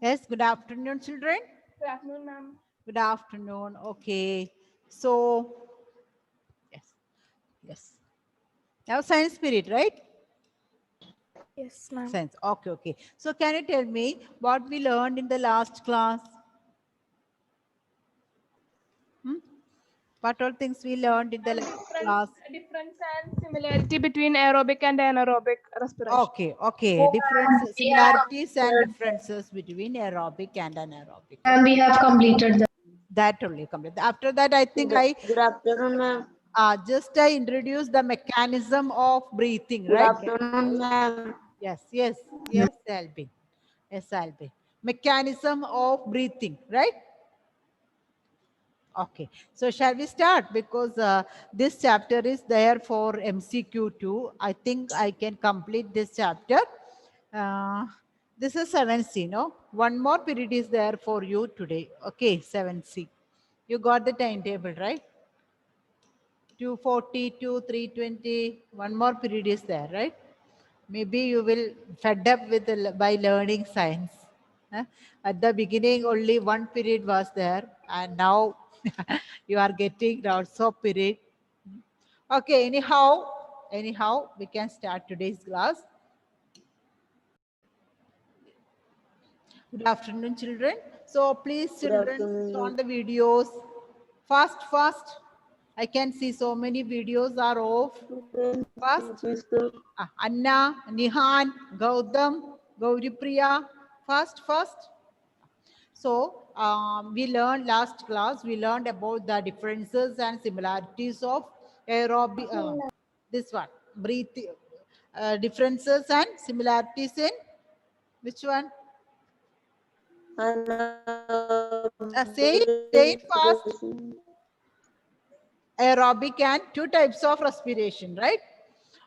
Yes, good afternoon, children. Good afternoon, ma'am. Good afternoon. Okay. So, yes, yes. Now, science period, right? Yes, ma'am. Science. Okay, okay. So, can you tell me what we learned in the last class? What all things we learned in the last class? Difference and similarity between aerobic and anaerobic respiration. Okay, okay. Difference, similarities and differences between aerobic and anaerobic. And we have completed that. That only complete. After that, I think Good afternoon, ma'am. I introduced the mechanism of breathing, Good right? afternoon, ma'am. Yes, yes, yes, Albin. Yes, Albin. Mechanism of breathing, right? Okay, so shall we start? Because this chapter is there for MCQ too. I think I can complete this chapter. This is 7C, no? One more period is there for you today. Okay, 7C. You got the timetable, right? 240 to 320. One more period is there, right? Maybe you will fed up with by learning science. At the beginning, only one period was there, and now you are getting lots of period. Okay, anyhow, we can start today's class. Good afternoon, children. So please, children, switch on the videos. Fast, fast. I can see so many videos are off. Fast. Anna, Nihan, Gautam, Gauripriya. Fast, fast. So we learned last class, we learned about the differences and similarities of aerobic, this one, breathing, differences and similarities in which one? Say it fast. Aerobic and two types of respiration, right?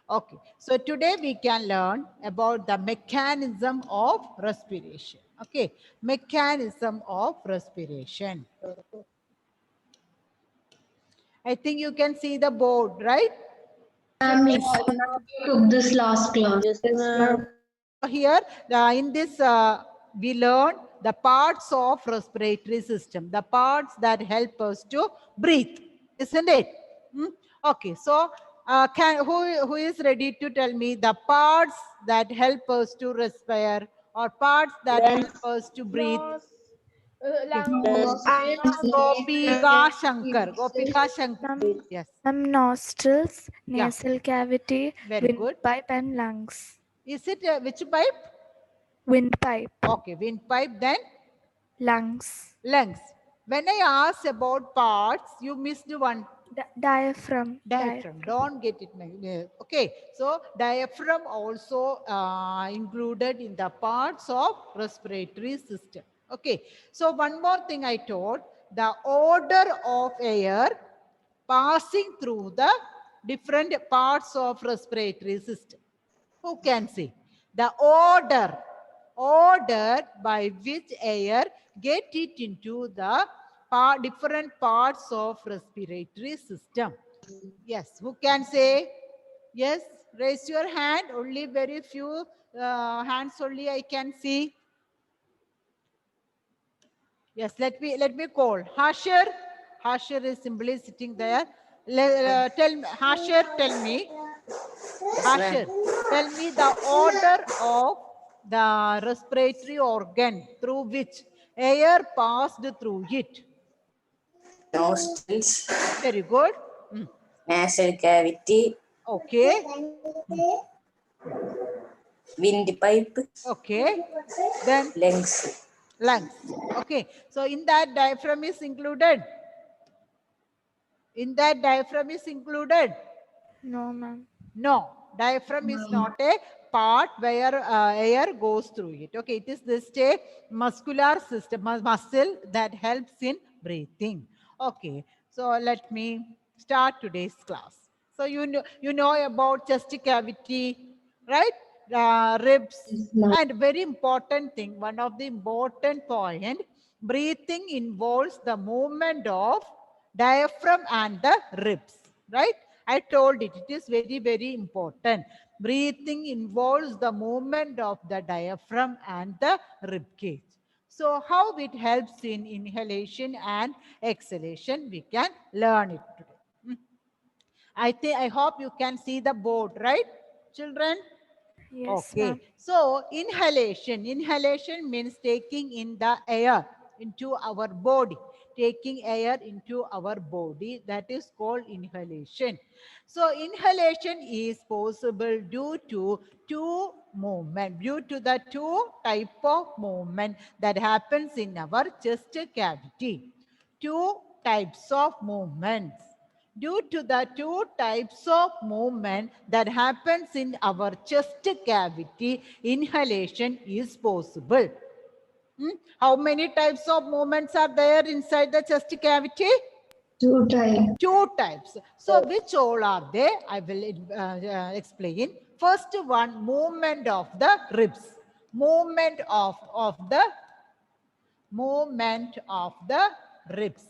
Okay, so today we can learn about the mechanism of respiration. Okay, mechanism of respiration. I think you can see the board, right? We took this last class. Yes, ma'am. Here, in this, we learn the parts of respiratory system, the parts that help us to breathe, isn't it? Okay, so who is ready to tell me the parts that help us to respire or parts that help us to breathe? Gopika Shankar. Gopika Shankar. Yes. Nostrils, Yeah. nasal cavity, Very good. windpipe, and lungs. Is it which pipe? Windpipe, Okay, windpipe, then lungs, lungs. When I asked about parts, you missed one. diaphragm. Diaphragm. Don't get it. Okay, so diaphragm also included in the parts of respiratory system. Okay, so one more thing I told, the order of air passing through the different parts of respiratory system. Who can see? The order by which air get it into the different parts of respiratory system. Yes, who can say? Yes, raise your hand. Only very few hands only I can see. Yes, let me call. Hashir is simply sitting there. Hashir, tell me. Hashir, tell me the order of the respiratory organ through which air passed through it. Nostrils, Very good. nasal cavity, Okay. windpipe, Okay. Then lungs. lungs. Okay. So in that diaphragm is included. In that diaphragm is included. No, ma'am. No, diaphragm is not a part where air goes through it. Okay, it is this muscular system, muscle that helps in breathing. Okay, so let me start today's class. So you know about chest cavity, right? Ribs, and very important thing, one of the important point, breathing involves the movement of diaphragm and the ribs, right? I told it, it is very, very important. Breathing involves the movement of the diaphragm and the rib cage. So how it helps in inhalation and exhalation, we can learn it today. I hope you can see the board, right, children? Yes, Okay. ma'am. So inhalation. Inhalation means taking in the air into our body. Taking air into our body. That is called inhalation. So inhalation is possible due to two movement, due to the two type of movement that happens in our chest cavity. Two types of movements. Due to the two types of movement that happens in our chest cavity, inhalation is possible. How many types of movements are there inside the chest cavity? Two types. Two types. So which all are they? I will explain. First one, movement of the ribs. Movement of the ribs.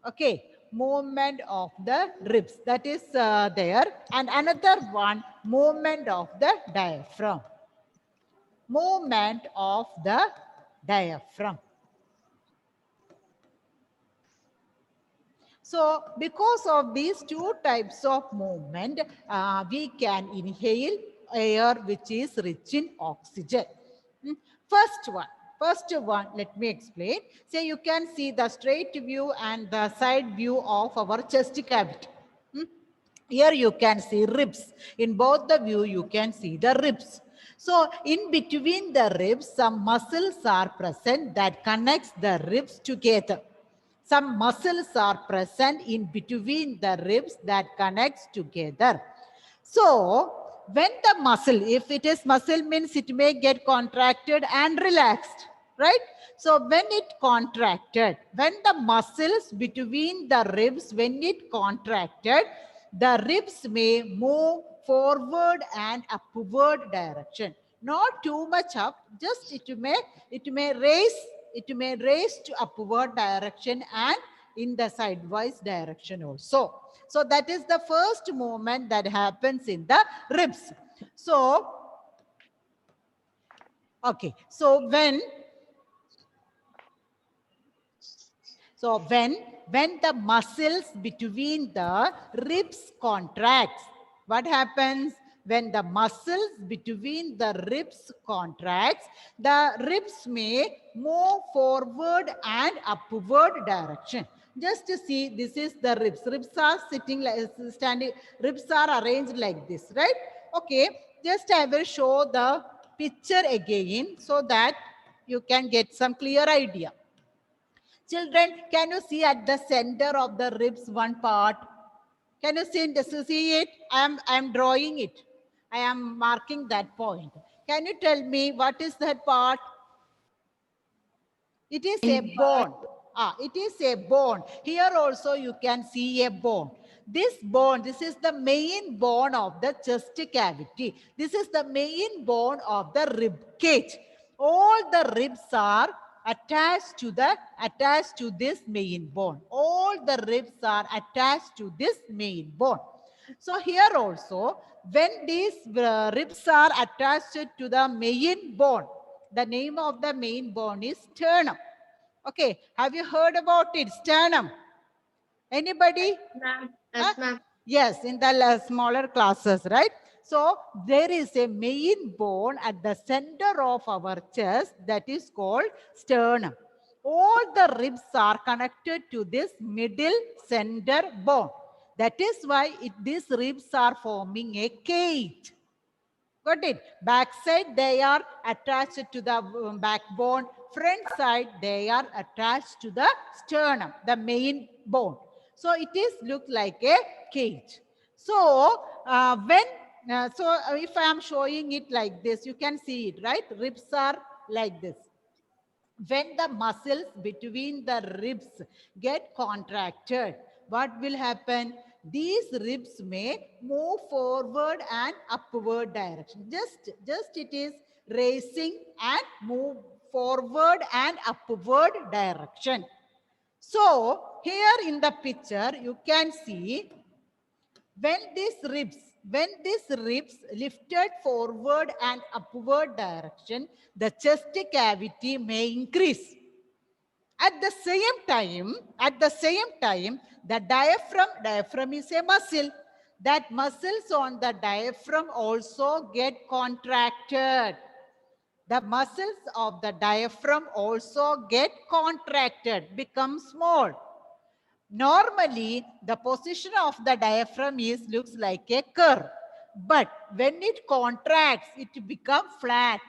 Okay, movement of the ribs, that is there. And another one, movement of the diaphragm. Movement of the diaphragm. So because of these two types of movement, we can inhale air which is rich in oxygen. First one, let me explain. Say you can see the straight view and the side view of our chest cavity. Here you can see ribs. In both the view, you can see the ribs. So in between the ribs, some muscles are present that connects the ribs together. Some muscles are present in between the ribs that connects together. So when the muscle, if it is muscle means it may get contracted and relaxed, right? So when it contracted, when the muscles between the ribs, when it contracted, the ribs may move forward and upward direction. Not too much up, just it may raise to upward direction and in the sidewise direction also. So that is the first movement that happens in the ribs. So, okay. So when the muscles between the ribs contracts, what happens? When the muscles between the ribs contracts, the ribs may move forward and upward direction. Just to see, this is the ribs. Ribs are sitting like standing. Ribs are arranged like this, right? Okay. Just I will show the picture again so that you can get some clear idea. Children, can you see at the center of the ribs one part? Can you see it? I am drawing it. I am marking that point. Can you tell me what is that part? It is a bone. It is a bone. Here also you can see a bone. This bone, this is the main bone of the chest cavity. This is the main bone of the rib cage. All the ribs are attached to this main bone. All the ribs are attached to this main bone. So here also, when these ribs are attached to the main bone, the name of the main bone is sternum. Okay, have you heard about it? Sternum. Anybody? Yes, ma'am. Yes, in the smaller classes, right? So there is a main bone at the center of our chest that is called sternum. All the ribs are connected to this middle center bone. That is why these ribs are forming a cage. Got it? Backside, they are attached to the backbone. Front side, they are attached to the sternum, the main bone. So it is look like a cage. So if I am showing it like this, you can see it, right? Ribs are like this. When the muscles between the ribs get contracted, what will happen? These ribs may move forward and upward direction. Just it is raising and move forward and upward direction. So here in the picture, you can see when these ribs, When these ribs lifted forward and upward direction, the chest cavity may increase. At the same time, the diaphragm is a muscle. That muscles on the diaphragm also get contracted. The muscles of the diaphragm also get contracted, become small. Normally, the position of the diaphragm looks like a curve. But when it contracts, it becomes flat.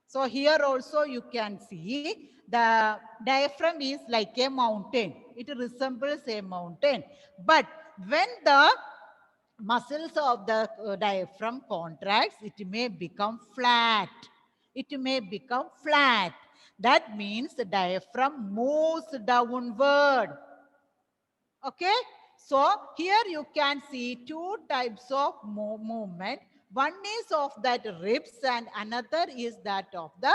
So here also you can see the diaphragm is like a mountain. It resembles a mountain. But when the muscles of the diaphragm contracts, it may become flat. It may become flat. That means the diaphragm moves downward. Okay. So here you can see two types of movement. One is of that ribs and another is that of the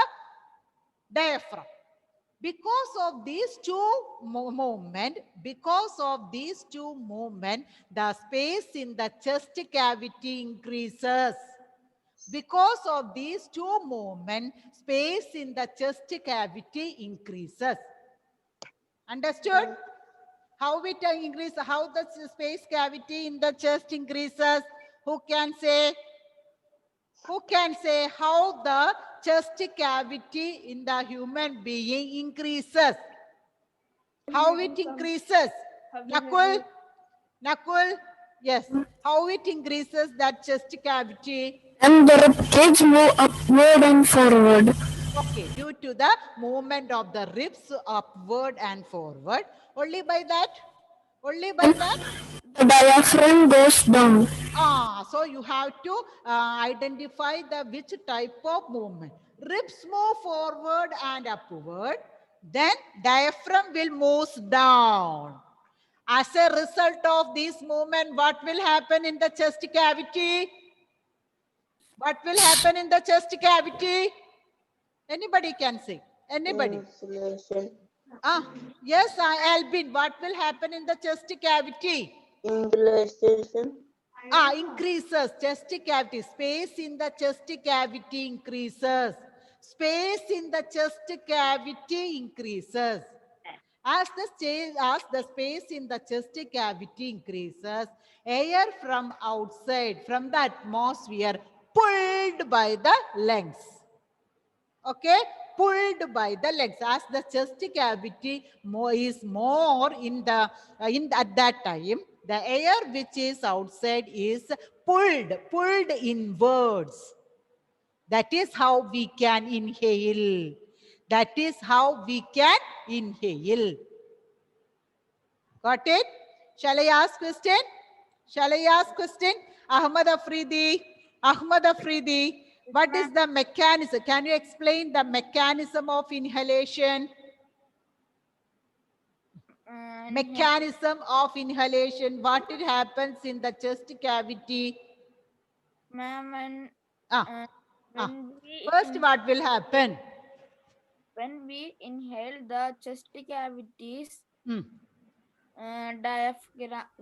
diaphragm. Because of these two movement, the space in the chest cavity increases. Because of these two movements, space in the chest cavity increases. Understood? How it increases? How the space cavity in the chest increases? Who can say? Who can say how the chest cavity in the human being increases? How it increases? Nakul? Nakul? Yes. How it increases that chest cavity? And the ribcage move upward and forward. Okay, due to the movement of the ribs upward and forward. Only by that? Only by that? The diaphragm goes down. So you have to identify the which type of movement. Ribs move forward and upward. Then diaphragm will move down. As a result of this movement, what will happen in the chest cavity? What will happen in the chest cavity? Anybody can say. Anybody. Yes, Albin. What will happen in the chest cavity? Increases. Chest cavity. Space in the chest cavity increases. Space in the chest cavity increases. As the space in the chest cavity increases, air from outside, from the atmosphere, pulled by the lungs. Okay, pulled by the legs. As the chest cavity is more at that time, the air which is outside is pulled inwards. That is how we can inhale. That is how we can inhale. Got it? Shall I ask question? Shall I ask question? Ahmad Afridi. Ahmad Afridi. What is the mechanism? Can you explain the mechanism of inhalation? Mechanism of inhalation. What it happens in the chest cavity? Ma'am, First, what will happen? when we inhale, the chest cavities,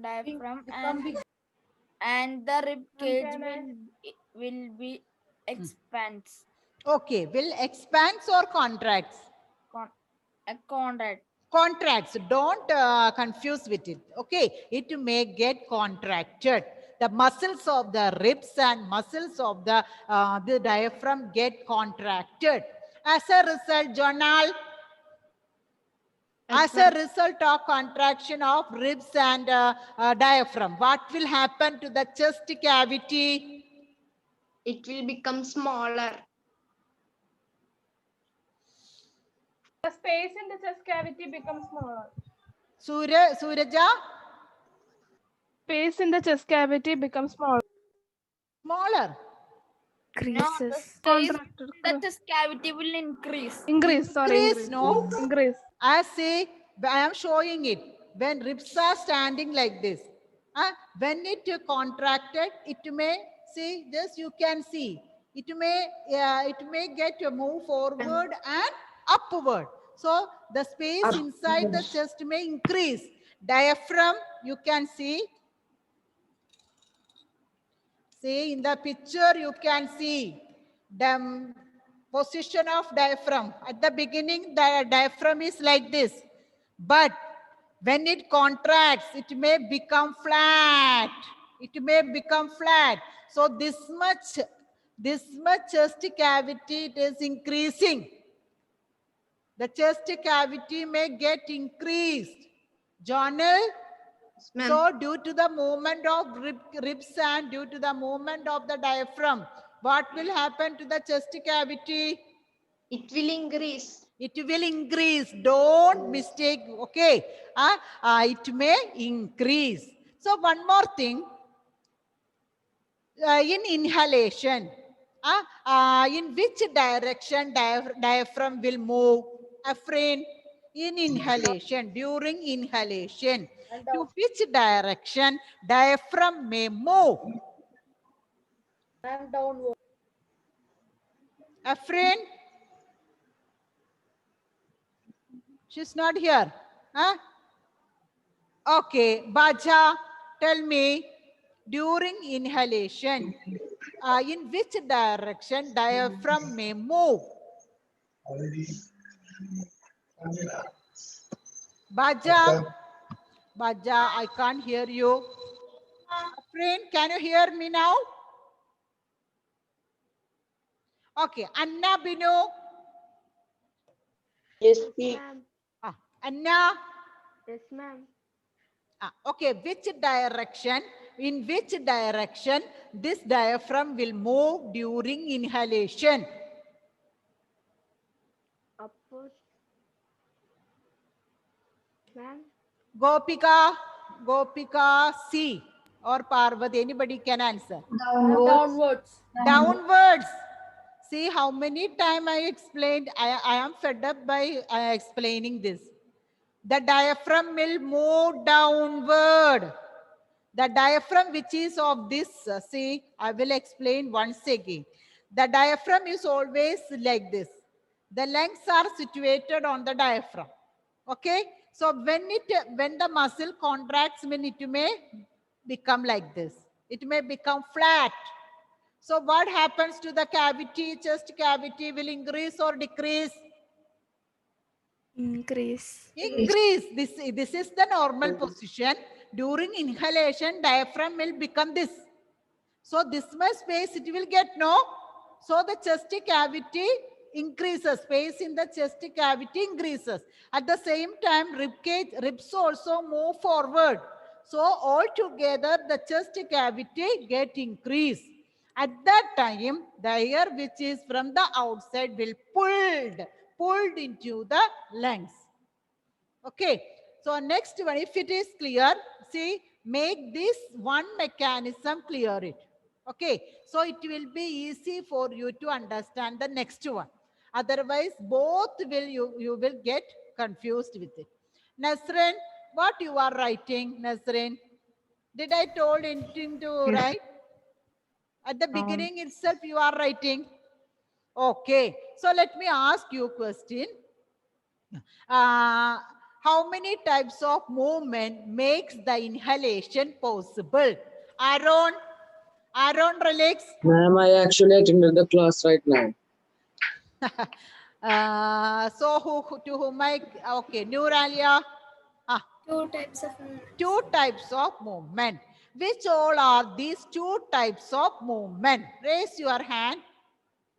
diaphragm and the rib cage will be expands. Okay, will expands or contracts? Contracts. Don't confuse with it. Okay, it may get contracted. The muscles of the ribs and muscles of the diaphragm get contracted. As a result, Jonal, as a result of contraction of ribs and diaphragm, what will happen to the chest cavity? It will become smaller. The space in the chest cavity becomes smaller. Suraja? Space in the chest cavity becomes smaller. Smaller. Increases. The chest cavity will increase. Increase. No. Increase. I say, I am showing it. When ribs are standing like this, when it contracted, it may, see, this you can see. It may get to move forward and upward. So the space inside the chest may increase. Diaphragm, you can see. See, in the picture, you can see the position of diaphragm. At the beginning, the diaphragm is like this. But when it contracts, it may become flat. It may become flat. So this much chest cavity, it is increasing. The chest cavity may get increased. Jonal, Ma'am. so due to the movement of ribs and due to the movement of the diaphragm, what will happen to the chest cavity? It will increase. It will increase. Don't mistake. Okay. It may increase. So one more thing. In inhalation, in which direction diaphragm will move? Afrain, in inhalation, during inhalation, to which direction diaphragm may move? Downward. Afrain? She's not here. Huh? Okay, Baja, tell me, during inhalation, in which direction diaphragm may move? Baja, I can't hear you. Friend, can you hear me now? Okay, Anna Binu. Yes, Ma'am. Anna. Yes, ma'am. Okay, which direction? In which direction this diaphragm will move during inhalation? Upward. Ma'am. Gopika C or Parvati, anybody can answer. Downwards. Downwards. See how many times I explained. I am fed up by explaining this. The diaphragm will move downward. The diaphragm which is of this, see, I will explain once again. The diaphragm is always like this. The lungs are situated on the diaphragm. Okay. So when the muscle contracts, when it may become like this. It may become flat. So what happens to the cavity? Chest cavity will increase or decrease? Increase. Increase. This is the normal position. During inhalation, diaphragm will become this. So this much space it will get, no? So the chest cavity increases. Space in the chest cavity increases. At the same time, ribs also move forward. So altogether, the chest cavity get increased. At that time, the air which is from the outside will pulled into the lungs. Okay. So next one, if it is clear, see, make this one mechanism, clear it. Okay. So it will be easy for you to understand the next one. Otherwise, both will you will get confused with it. Nasrin, what you are writing, Nasrin? Did I told anything to write? At the beginning itself, you are writing. Okay. So let me ask you a question. How many types of movement makes the inhalation possible? Aaron, relax. Ma'am, I actually attended the class right now. So to whom I, okay, Nuralia. Two types of movement. Two types of movement. Which all are these two types of movement? Raise your hand.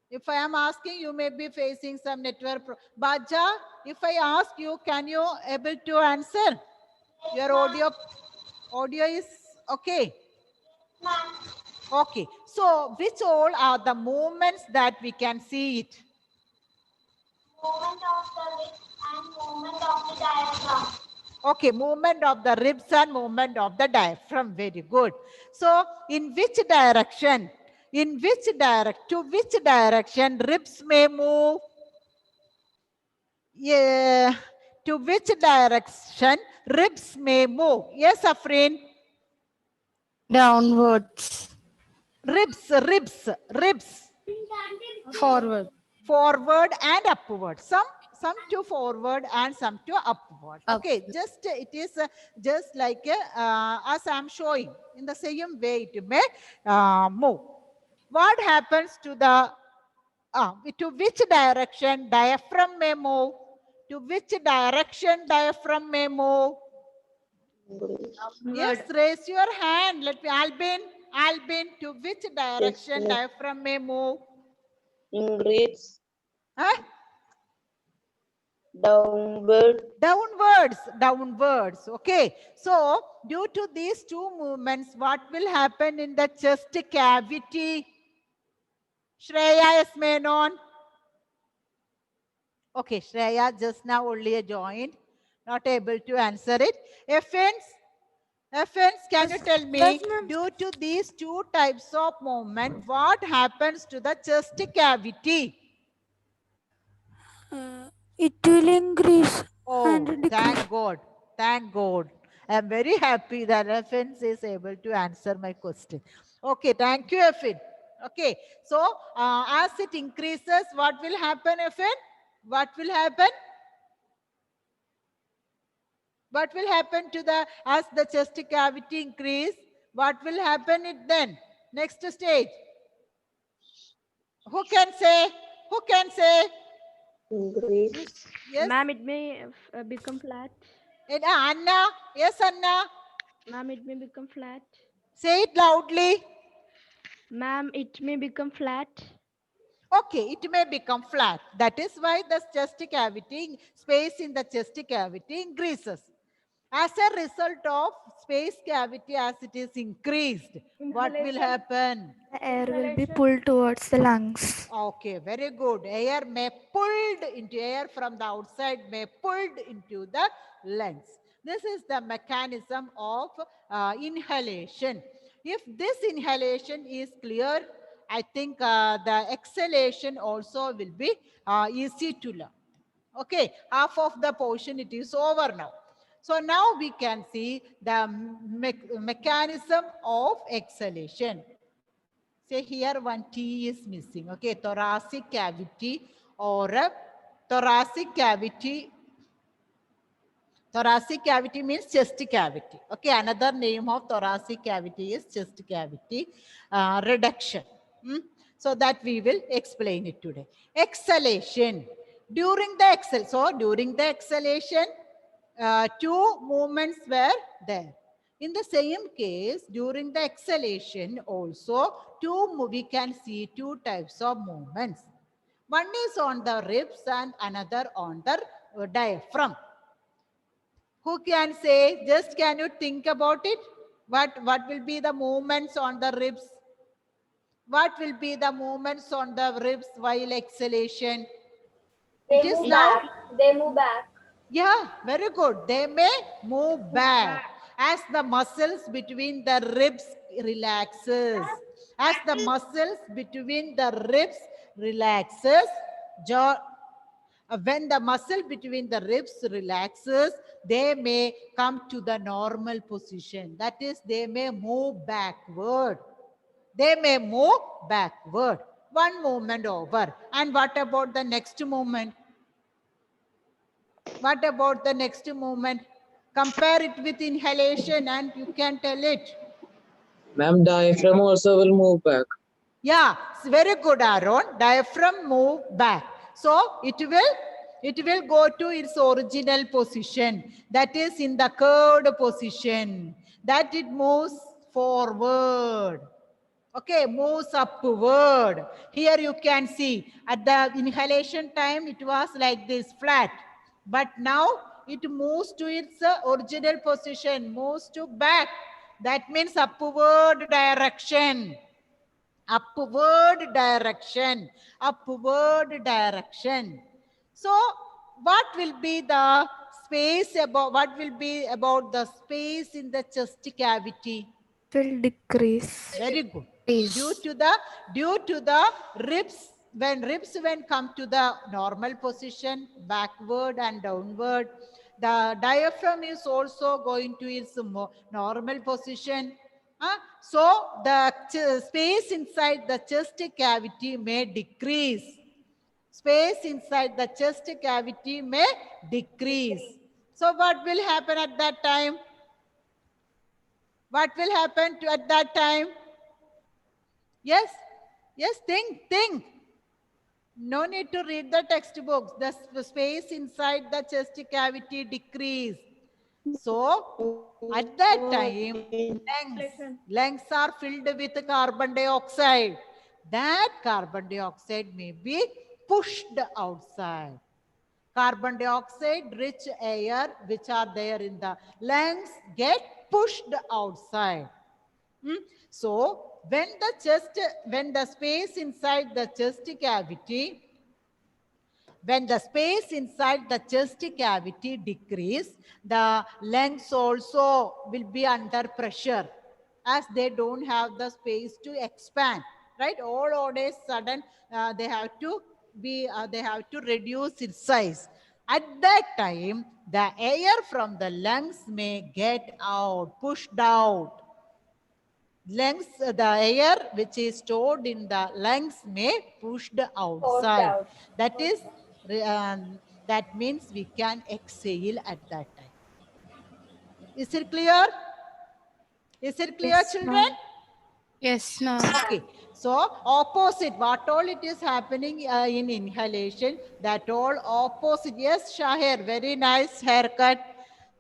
If I am asking, you may be facing some network. Baja, if I ask you, can you able to answer? Your audio is okay. Okay. So which all are the movements that we can see it? Movement of the ribs and movement of the diaphragm. Okay, movement of the ribs and movement of the diaphragm. Very good. So in which direction? To which direction ribs may move? Yeah. To which direction ribs may move? Yes, Afrin. Downwards. Ribs. Forward. Forward and upward. some to forward and some to upward. Okay, just it is just like as I'm showing in the same way it may move. What happens to the to which direction diaphragm may move? To which direction diaphragm may move? Yes, raise your hand. Let me, Albin, to which direction ma'am. diaphragm may move? Increase. Huh? Downward. Downwards. Okay. So, due to these two movements, what will happen in the chest cavity? Shreya is Menon. Okay, Shreya just now only joined, not able to answer it. Effens, can you tell me, due to these two types of movement, what happens to the chest cavity? It will increase Oh, and decrease. thank God. Thank God. I am very happy that Effens is able to answer my question. Okay, thank you, Effin. Okay, so as it increases, what will happen, Effin? What will happen? What will happen to the, as the chest cavity increase, what will happen it then? Next stage. Who can say? Who can say? Increase. Yes. Ma'am, it may become flat. Anna. Yes, Anna. Ma'am, it may become flat. Say it loudly. Ma'am, it may become flat. Okay, it may become flat. That is why the chest cavity, space in the chest cavity increases. As a result of space cavity, as it is increased, what will happen? The air will be pulled towards the lungs. Okay, very good. Air may pulled into air from the outside, may pulled into the lungs. This is the mechanism of inhalation. If this inhalation is clear, I think the exhalation also will be easy to learn. Okay, half of the portion it is over now. So now we can see the mechanism of exhalation. Say here one T is missing. Okay, thoracic cavity or thoracic cavity. Thoracic cavity means chest cavity. Okay, another name of thoracic cavity is chest cavity reduction. So that we will explain it today. Exhalation. During the exhalation, two movements were there. In the same case, during the exhalation also, we can see two types of movements. One is on the ribs and another on the diaphragm. Who can say, just can you think about it? What will be the movements on the ribs? What will be the movements on the ribs while exhalation? They It is move now. back. They move back. Yeah, very good. They may move back as the muscles between the ribs relaxes. As the muscles between the ribs relaxes, when the muscle between the ribs relaxes, they may come to the normal position. That is, they may move backward. They may move backward. One movement over. And what about the next movement? What about the next movement? Compare it with inhalation and you can tell it. Ma'am, diaphragm also will move back. Yeah, it's very good, Aaron. Diaphragm move back. So it will go to its original position. That is in the curved position. That it moves forward. Okay, moves upward. Here you can see at the inhalation time, it was like this, flat. But now it moves to its original position, moves to back. That means upward direction. Upward direction. Upward direction. So what will be the space about, what will be about the space in the chest cavity? Will decrease. Very good. Due to the ribs, when come to the normal position, backward and downward, the diaphragm is also going to its normal position. So the space inside the chest cavity may decrease. space inside the chest cavity may decrease. So what will happen at that time? What will happen at that time? Yes, yes, think. No need to read the textbooks. The space inside the chest cavity decrease. So at that time, lungs are filled with carbon dioxide. That carbon dioxide may be pushed outside. Carbon dioxide rich air which are there in the lungs get pushed outside. So when the space inside the chest cavity, when the space inside the chest cavity decrease, the lungs also will be under pressure as they don't have the space to expand, right? All on a sudden, they have to reduce its size. At that time, the air from the lungs may get out, pushed out. Lungs, the air which is stored in the lungs may pushed outside. That is, that means we can exhale at that time. Is it clear? Is it clear, children? Yes, ma'am. Okay. So opposite, what all it is happening in inhalation, that all opposite. Yes, Shahir, very nice haircut.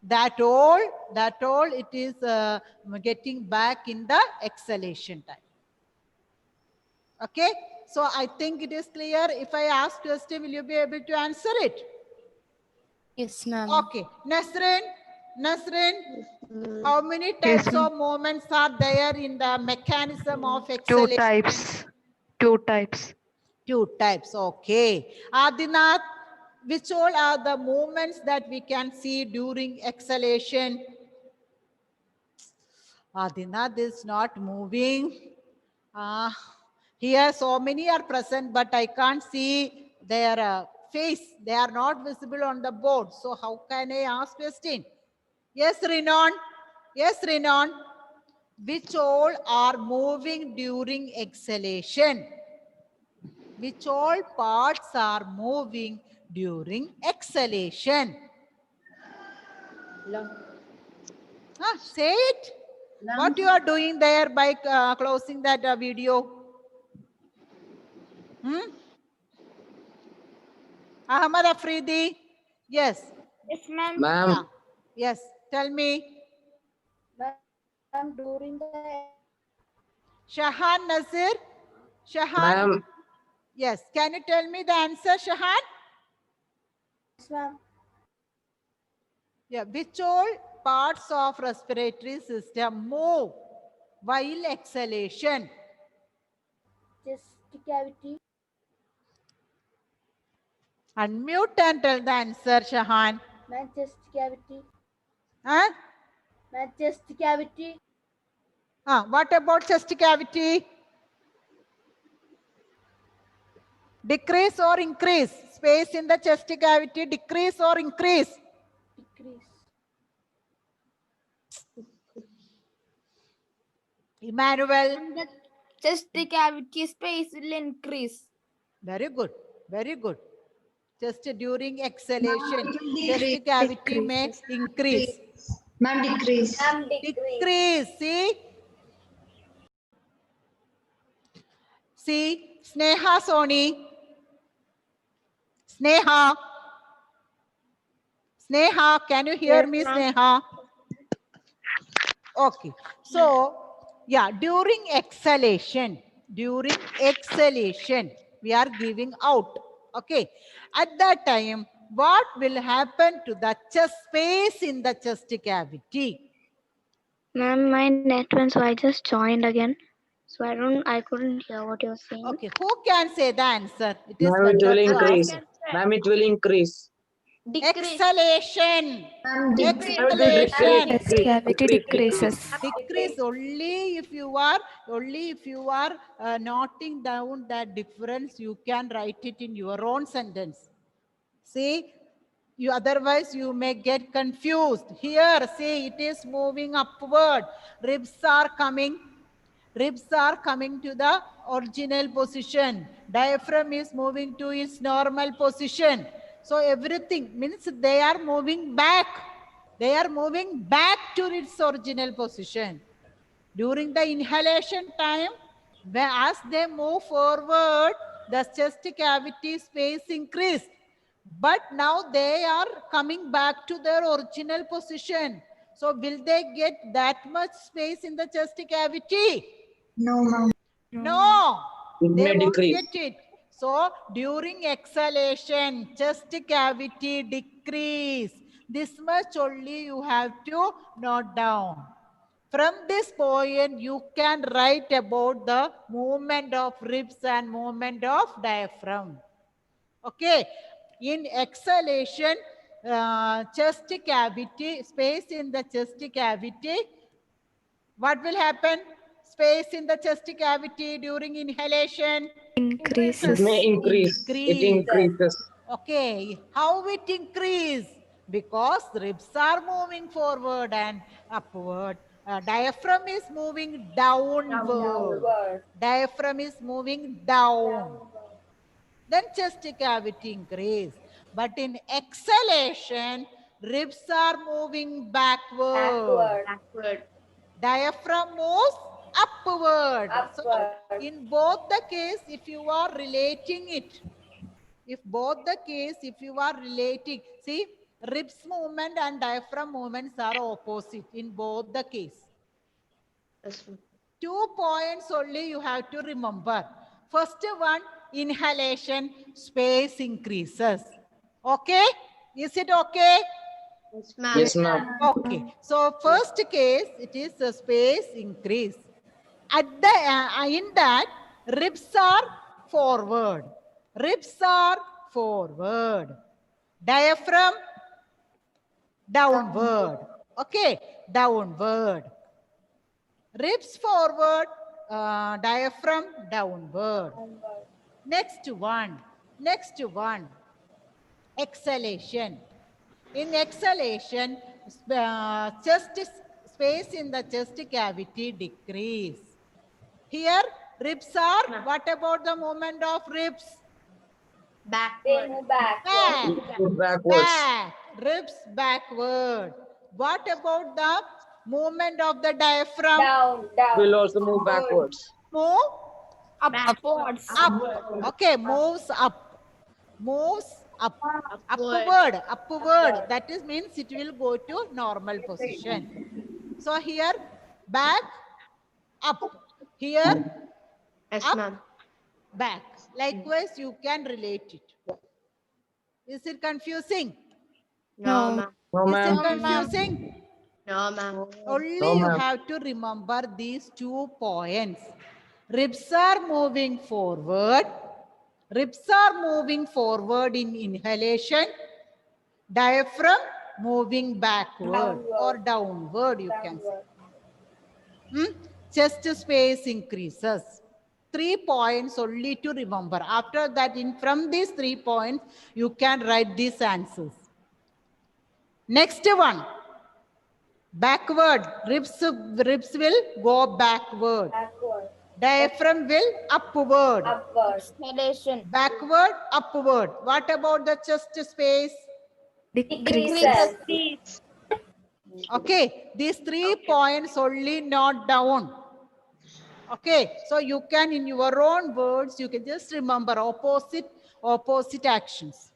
That all it is getting back in the exhalation time. Okay. So I think it is clear. If I ask question, will you be able to answer it? Yes, ma'am. Okay. Nasrin, how many types of movements are there in the mechanism of exhalation? Two types. Two types. Okay. Adinath, which all are the movements that we can see during exhalation? Adinath is not moving. Here so many are present, but I can't see their face. They are not visible on the board. So how can I ask question? Yes, Renan. Yes, Renan. Which all are moving during exhalation? Which all parts are moving during exhalation? Say it. What you are doing there by closing that video? Ahmad Afridi? Yes. Yes, ma'am. Ma'am, Yes. Tell me. Ma'am, during the Shahan Nasir? Shahan? ma'am, Yes. Can you tell me the answer, Shahan? yes, ma'am. Yeah. Which all parts of respiratory system move while exhalation? Chest cavity. Unmute and tell the answer, Shahan. Ma'am, chest cavity. Huh? Ma'am, chest cavity. What about chest cavity? Decrease or increase? Space in the chest cavity, decrease or increase? Decrease. Emmanuel. The chest cavity space will increase. Very good. Very good. Just during exhalation, chest cavity may increase. Ma'am, decrease. Ma'am, decrease. Decrease. See, Sneha Soni. Sneha. Sneha, can you hear me, Sneha? Okay. So, yeah, during exhalation, we are giving out. Okay. At that time, what will happen to the chest space in the chest cavity? Ma'am, my net went, so I just joined again. So I couldn't hear what you're saying. Okay. Who can say the answer? It is ma'am, it better will to increase. ask. Ma'am, it will increase. Exhalation. Chest Exhalation. cavity decreases. Decrease only if you are noting down that difference. You can write it in your own sentence. See, otherwise you may get confused. Here, see, it is moving upward. Ribs are coming. Ribs are coming to the original position. Diaphragm is moving to its normal position. So everything means they are moving back. They are moving back to its original position. During the inhalation time, as they move forward, the chest cavity space increased. But now they are coming back to their original position. So will they get that much space in the chest cavity? No, ma'am. No, It they may won't decrease. get it. So during exhalation, chest cavity decrease. This much only you have to note down. From this point, you can write about the movement of ribs and movement of diaphragm. Okay. In exhalation, chest cavity, space in the chest cavity, what will happen? Space in the chest cavity during inhalation It Increases. may increase. It increases. Okay, how it increase? Because ribs are moving forward and upward. Diaphragm is moving downward. Diaphragm is moving down. Then chest cavity increase. But in exhalation, ribs are moving backward. Diaphragm moves upward. So in both the case, if you are relating it, if you are relating, see, ribs movement and diaphragm movements are opposite in both the case. 2 points only you have to remember. First one, inhalation, space increases. Okay? Is it okay? Yes, ma'am. Okay. So first case, it is a space increase. At the in that, ribs are forward. Ribs are forward. Diaphragm downward. Okay, downward. Ribs forward, diaphragm downward. Next one. Exhalation. In exhalation, chest space in the chest cavity decrease. Here, ribs are, what about the movement of ribs? They move back. Back. Move backwards. Back. Ribs backward. What about the movement of the diaphragm? Down. Will also move backwards. Move Upwards. up. Okay, moves up. Moves up. Upward. That is means it will go to normal position. So here, back, up. Here, up, back. Likewise, you can relate it. Is it confusing? No. No, Is ma'am. it confusing? Only No, you ma'am. have to remember these 2 points. Ribs are moving forward. Ribs are moving forward in inhalation. Diaphragm moving backward or downward, you can say. Chest space increases. 3 points only to remember. After that, from these 3 points, you can write these answers. Next one. Backward. Ribs will go backward. Diaphragm will upward. Backward, upward. What about the chest space? Decreases. Okay, these 3 points only note down. Okay, so you can, in your own words, you can just remember opposite actions.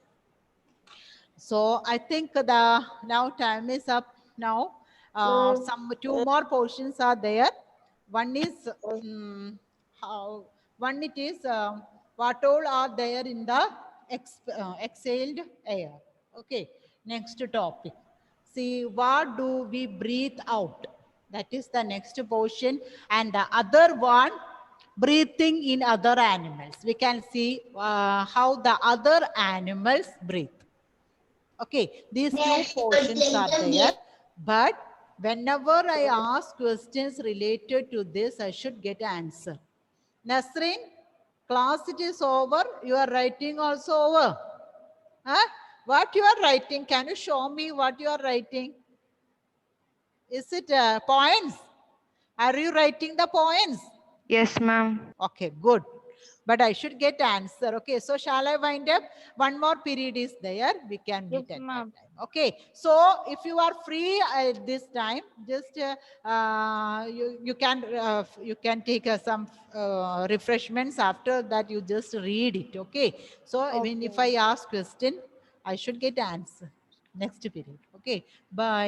So I think now time is up now. Some 2 more portions are there. One is what all are there in the exhaled air. Okay, next topic. See, what do we breathe out? That is the next portion. And the other one, breathing in other animals. We can see how the other animals breathe. Okay, these 2 portions are there. But whenever I ask questions related to this, I should get an answer. Nasreen, class it is over. Your writing also over. Huh? What you are writing? Can you show me what you are writing? Is it points? Are you writing the points? Yes, ma'am. Okay, good. But I should get answer. Okay, so shall I wind up? One more period is there. We can meet Yes, at ma'am. that time. Okay, so if you are free at this time, just you can take some refreshments. After that, you just read it. Okay. So I mean, if I ask question, I should get answer next period. Okay. Bye.